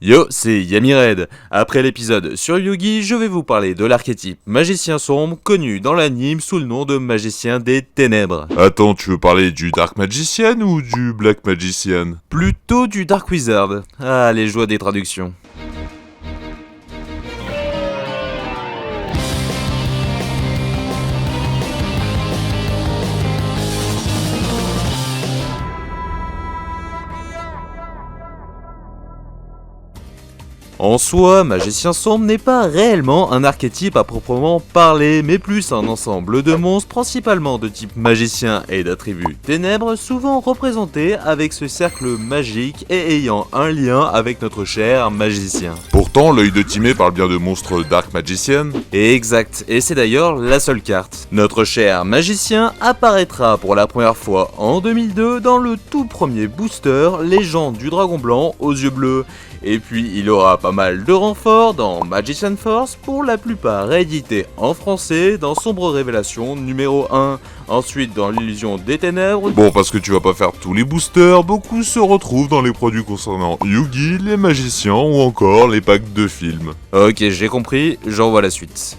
Yo, c'est Yamired. Après l'épisode sur Yugi, je vais vous parler de l'archétype magicien sombre connu dans l'anime sous le nom de magicien des ténèbres. Attends, tu veux parler du Dark Magician ou du Black Magician? Plutôt du Dark Wizard. Ah, les joies des traductions. En soi, magicien sombre n'est pas réellement un archétype à proprement parler, mais plus un ensemble de monstres principalement de type magicien et d'attributs ténèbres, souvent représentés avec ce cercle magique et ayant un lien avec notre cher magicien. Pourtant, l'œil de Timé parle bien de monstres Dark Magician. Exact, et c'est d'ailleurs la seule carte. Notre cher magicien apparaîtra pour la première fois en 2002 dans le tout premier booster Légende du Dragon Blanc aux yeux bleus. Et puis il aura pas mal de renforts dans Magician Force, pour la plupart réédités en français dans Sombre Révélation numéro 1, ensuite dans l'Illusion des Ténèbres. Bon, parce que tu vas pas faire tous les boosters, beaucoup se retrouvent dans les produits concernant Yugi, les magiciens ou encore les packs de films. Ok, j'ai compris, j'envoie la suite.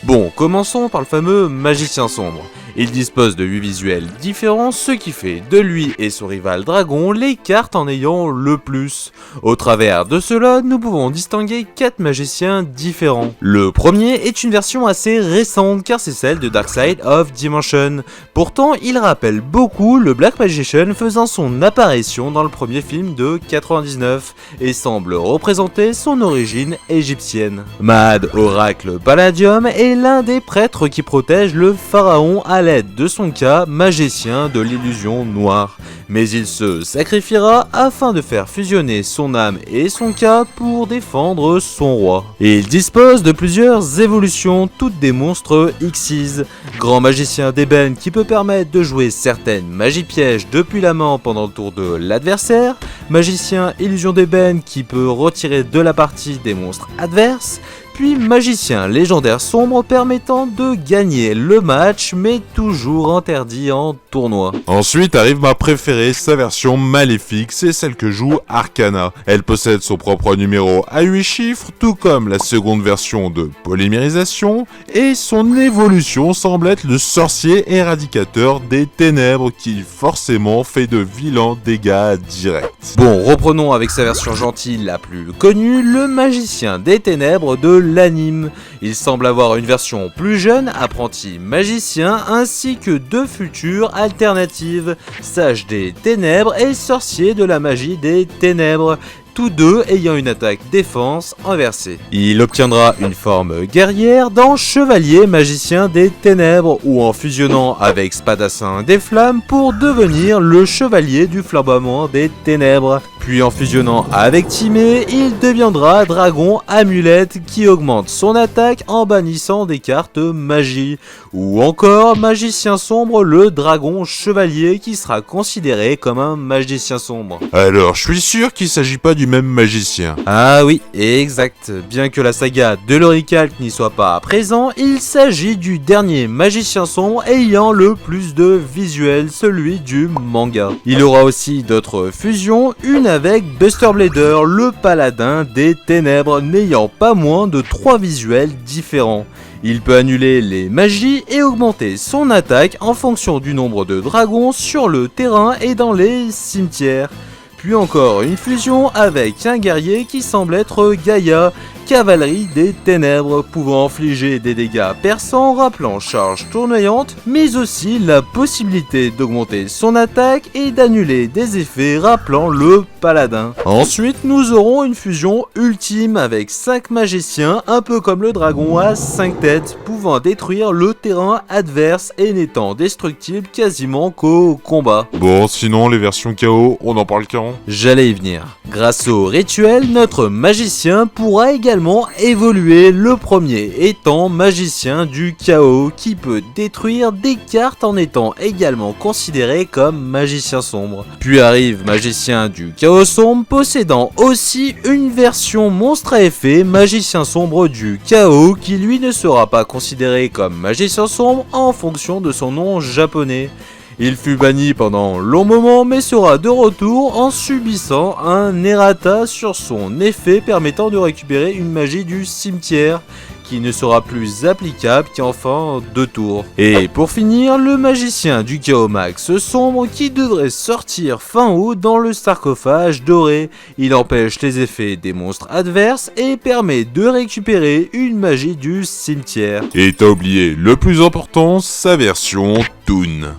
Bon, commençons par le fameux magicien sombre. Il dispose de 8 visuels différents, ce qui fait de lui et son rival Dragon les cartes en ayant le plus. Au travers de cela, nous pouvons distinguer 4 magiciens différents. Le premier est une version assez récente car c'est celle de Dark Side of Dimension. Pourtant, il rappelle beaucoup le Black Magician faisant son apparition dans le premier film de 99 et semble représenter son origine égyptienne. Mad Oracle Palladium est l'un des prêtres qui protège le pharaon à l'aide de son cas magicien de l'illusion noire, mais il se sacrifiera afin de faire fusionner son âme et son cas pour défendre son roi. Il dispose de plusieurs évolutions, toutes des monstres Xyz, grand magicien d'ébène qui peut permettre de jouer certaines magies pièges depuis la main pendant le tour de l'adversaire, magicien illusion d'ébène qui peut retirer de la partie des monstres adverses, puis magicien légendaire sombre permettant de gagner le match mais toujours interdit en tournoi. Ensuite arrive ma préférée, sa version maléfique, c'est celle que joue Arcana. Elle possède son propre numéro à 8 chiffres, tout comme la seconde version de polymérisation, et son évolution semble être le sorcier éradicateur des ténèbres qui forcément fait de vilains dégâts directs. Bon, reprenons avec sa version gentille la plus connue, le magicien des ténèbres de l'anime. Il semble avoir une version plus jeune, apprenti magicien, ainsi que deux futures alternatives, sage des ténèbres et sorcier de la magie des ténèbres, tous deux ayant une attaque-défense inversée. Il obtiendra une forme guerrière dans Chevalier Magicien des Ténèbres ou en fusionnant avec Spadassin des Flammes pour devenir le Chevalier du Flamboiement des Ténèbres. Puis en fusionnant avec Timé, il deviendra Dragon Amulette qui augmente son attaque en bannissant des cartes magie. Ou encore Magicien Sombre, le Dragon Chevalier qui sera considéré comme un Magicien Sombre. Alors, je suis sûr qu'il s'agit pas du même magicien. Ah oui, exact. Bien que la saga de l'Oricalque n'y soit pas présent, il s'agit du dernier magicien sombre ayant le plus de visuels, celui du manga. Il aura aussi d'autres fusions, une avec Buster Blader, le paladin des ténèbres, n'ayant pas moins de 3 visuels différents. Il peut annuler les magies et augmenter son attaque en fonction du nombre de dragons sur le terrain et dans les cimetières. Puis encore une fusion avec un guerrier qui semble être Gaïa, cavalerie des ténèbres, pouvant infliger des dégâts perçants rappelant charge tournoyante, mais aussi la possibilité d'augmenter son attaque et d'annuler des effets rappelant le paladin. Ensuite, nous aurons une fusion ultime avec 5 magiciens, un peu comme le dragon à 5 têtes, pouvant détruire le terrain adverse et n'étant destructible quasiment qu'au combat. Bon, sinon les versions KO, on en parle quand? J'allais y venir. Grâce au rituel, notre magicien pourra également évoluer, le premier étant magicien du chaos qui peut détruire des cartes en étant également considéré comme magicien sombre. Puis arrive magicien du chaos sombre possédant aussi une version monstre à effet magicien sombre du chaos qui lui ne sera pas considéré comme magicien sombre en fonction de son nom japonais. Il fut banni pendant un long moment mais sera de retour en subissant un errata sur son effet permettant de récupérer une magie du cimetière qui ne sera plus applicable qu'en fin de tour. Et pour finir, le magicien du Chaos Max sombre qui devrait sortir fin août dans le sarcophage doré. Il empêche les effets des monstres adverses et permet de récupérer une magie du cimetière. Et t'as oublié le plus important, sa version Toon.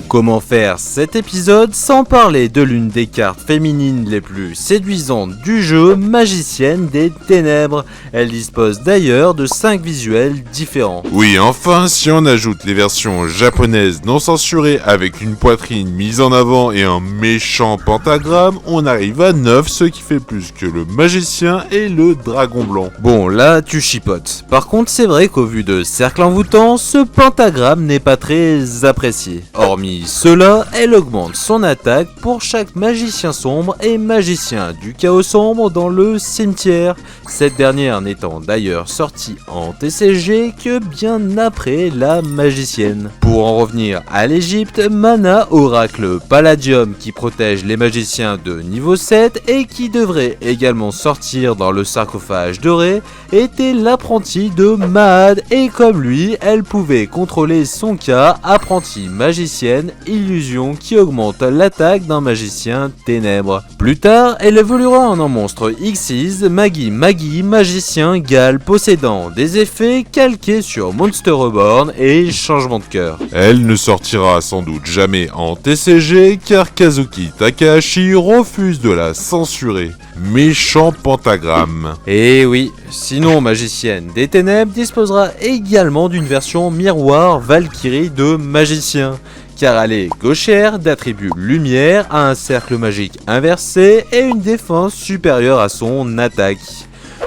Comment faire cet épisode sans parler de l'une des cartes féminines les plus séduisantes du jeu, Magicienne des Ténèbres. Elle dispose d'ailleurs de 5 visuels différents. Oui, enfin, si on ajoute les versions japonaises non censurées avec une poitrine mise en avant et un méchant pentagramme, on arrive à 9, ce qui fait plus que le magicien et le dragon blanc. Bon, là tu chipotes. Par contre, c'est vrai qu'au vu de Cercle Envoûtant, ce pentagramme n'est pas très apprécié. Hormis cela, elle augmente son attaque pour chaque magicien sombre et magicien du chaos sombre dans le cimetière, cette dernière n'étant d'ailleurs sortie en TCG que bien après la magicienne. Pour en revenir à l'Egypte, Mana Oracle Palladium qui protège les magiciens de niveau 7 et qui devrait également sortir dans le sarcophage doré, était l'apprenti de Mahad et comme lui, elle pouvait contrôler son cas, apprenti magicienne, illusion qui augmente l'attaque d'un magicien ténèbres. Plus tard, elle évoluera en un monstre Xyz, Magi, magicien Gal possédant des effets calqués sur Monster Reborn et changement de cœur. Elle ne sortira sans doute jamais en TCG car Kazuki Takahashi refuse de la censurer. Méchant pentagramme. Et oui, sinon Magicienne des Ténèbres disposera également d'une version miroir Valkyrie de magicien, car elle est gauchère d'attribut lumière, a un cercle magique inversé et une défense supérieure à son attaque.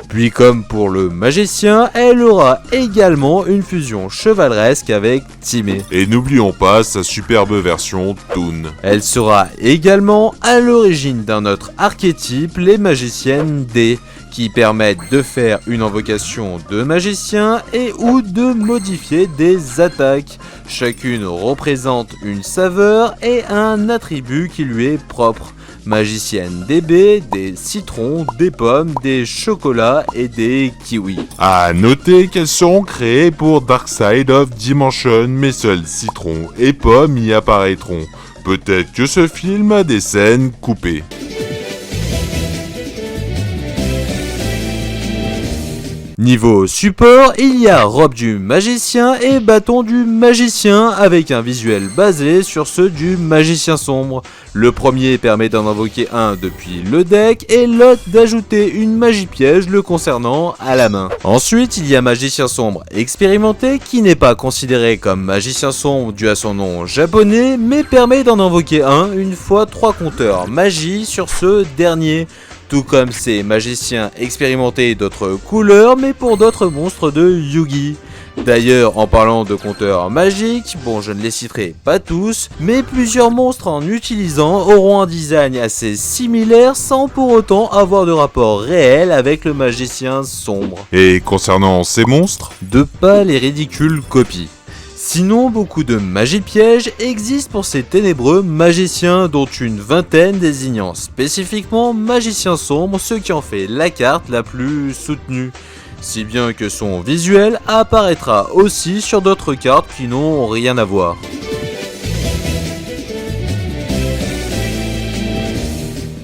Puis comme pour le magicien, elle aura également une fusion chevaleresque avec Timé. Et n'oublions pas sa superbe version Toon. Elle sera également à l'origine d'un autre archétype, les magiciennes D, qui permettent de faire une invocation de magicien et ou de modifier des attaques. Chacune représente une saveur et un attribut qui lui est propre. Magicienne des baies, des citrons, des pommes, des chocolats et des kiwis. À noter qu'elles seront créées pour Dark Side of Dimension, mais seuls citrons et pommes y apparaîtront. Peut-être que ce film a des scènes coupées. Niveau support, il y a robe du magicien et bâton du magicien avec un visuel basé sur ceux du magicien sombre. Le premier permet d'en invoquer un depuis le deck et l'autre d'ajouter une magie piège le concernant à la main. Ensuite, il y a magicien sombre expérimenté qui n'est pas considéré comme magicien sombre dû à son nom japonais mais permet d'en invoquer un une fois 3 compteurs magie sur ce dernier. Tout comme ces magiciens expérimentés d'autres couleurs, mais pour d'autres monstres de Yu-Gi. D'ailleurs, en parlant de compteurs magiques, bon je ne les citerai pas tous, mais plusieurs monstres en utilisant auront un design assez similaire sans pour autant avoir de rapport réel avec le magicien sombre. Et concernant ces monstres, De pas les ridicules copies. Sinon, beaucoup de magie piège existent pour ces ténébreux magiciens, dont une vingtaine désignant spécifiquement magicien sombre, ce qui en fait la carte la plus soutenue. Si bien que son visuel apparaîtra aussi sur d'autres cartes qui n'ont rien à voir.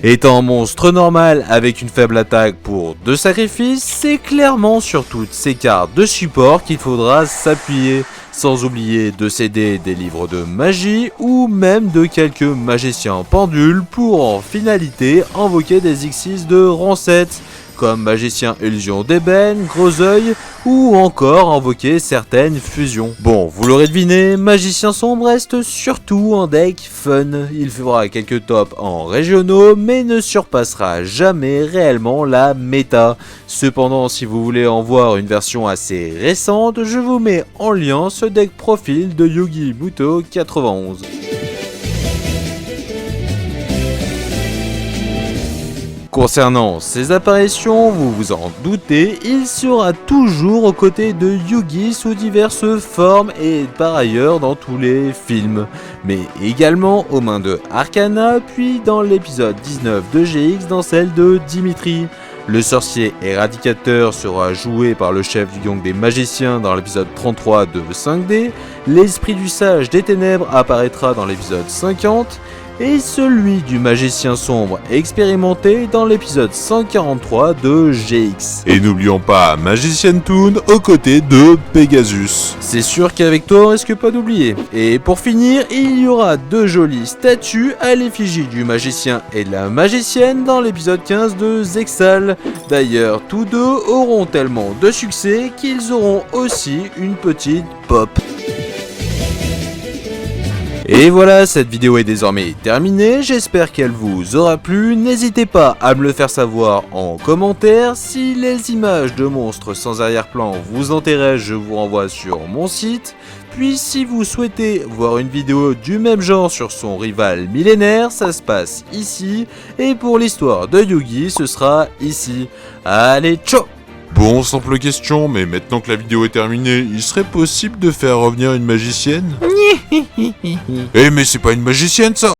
Étant monstre normal avec une faible attaque pour 2 sacrifices, c'est clairement sur toutes ces cartes de support qu'il faudra s'appuyer, sans oublier de céder des livres de magie ou même de quelques magiciens pendules pour en finalité invoquer des Xyz de rang 7, comme magicien illusion d'ébène, gros œil ou encore invoquer certaines fusions. Bon, vous l'aurez deviné, magicien sombre reste surtout un deck fun. Il fera quelques tops en régionaux mais ne surpassera jamais réellement la méta. Cependant, si vous voulez en voir une version assez récente, je vous mets en lien ce deck profil de Yugi Muto 91. Concernant ses apparitions, vous vous en doutez, il sera toujours aux côtés de Yugi sous diverses formes et par ailleurs dans tous les films, mais également aux mains de Arcana, puis dans l'épisode 19 de GX dans celle de Dimitri. Le sorcier éradicateur sera joué par le chef du gang des magiciens dans l'épisode 33 de 5D, l'esprit du sage des ténèbres apparaîtra dans l'épisode 50, et celui du magicien sombre expérimenté dans l'épisode 143 de GX. Et n'oublions pas Magician Toon aux côtés de Pegasus. C'est sûr qu'avec toi on risque pas d'oublier. Et pour finir, il y aura 2 jolies statues à l'effigie du magicien et de la magicienne dans l'épisode 15 de Zexal. D'ailleurs, tous deux auront tellement de succès qu'ils auront aussi une petite pop. Et voilà, cette vidéo est désormais terminée, j'espère qu'elle vous aura plu, n'hésitez pas à me le faire savoir en commentaire, si les images de monstres sans arrière-plan vous intéressent, je vous renvoie sur mon site, puis si vous souhaitez voir une vidéo du même genre sur son rival millénaire, ça se passe ici, et pour l'histoire de Yugi, ce sera ici. Allez, ciao! Bon, simple question, mais maintenant que la vidéo est terminée, il serait possible de faire revenir une magicienne? Eh mais c'est pas une magicienne ça!